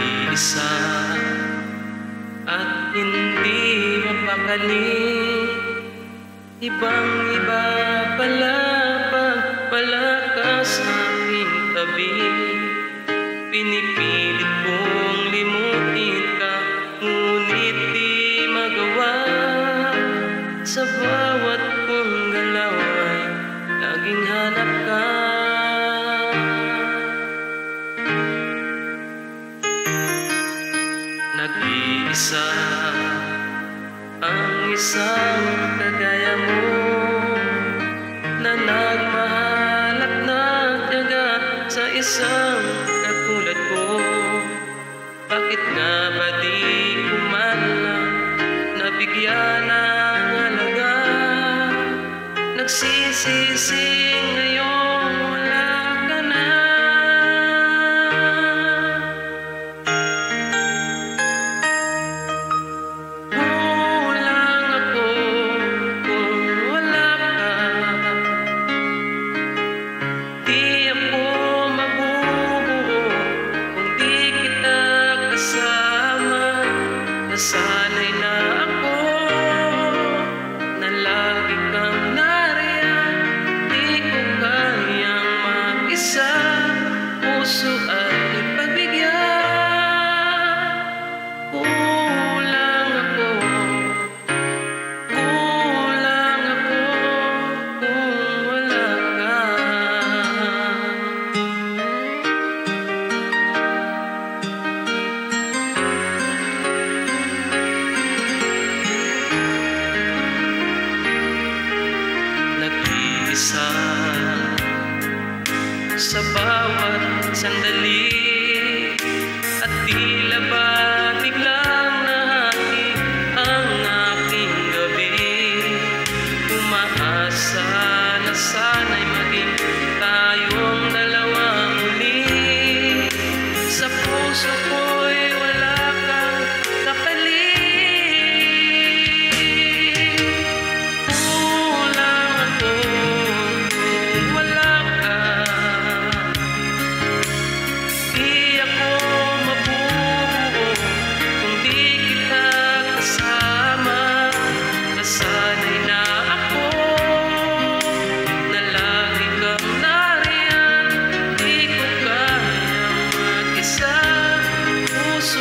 nag-iisa at hindi mapakali. Ibang-iba pala pagpala ka sa aking tabi. Pinipilit kong limutin ka, ngunit di magawa. Sa bawat kong galaw ay laging hanap ka. Nag-iisa ang isang kagaya mo, na nagmahal at nagtiyaga sa isang katulad ko. Bakit nga ba di ko man lang nabigyan ng halaga? Nagsisisi ngayong wala ka na. Kulang ako kung wala ka. Di ako mabubuo kung di kita kasama. Nasanay na ako na lagi kang nariyan. Di ko kayang mag-isa, puso ay pagbigyan. Kulang ako kung wala ka. Nag-iisa sa bawat sandali, at tila ba biglang nahati ang aking gabi. Umaasa na sana'y maging tayong dalawa muli. Sa puso ko'y wala kang kapalit. Kulang ako kung wala ka. Di ako mabubuo kung di kita kasama. Nasanay na ako na lagi kang nariyan. Di ko kayang mag-isa, puso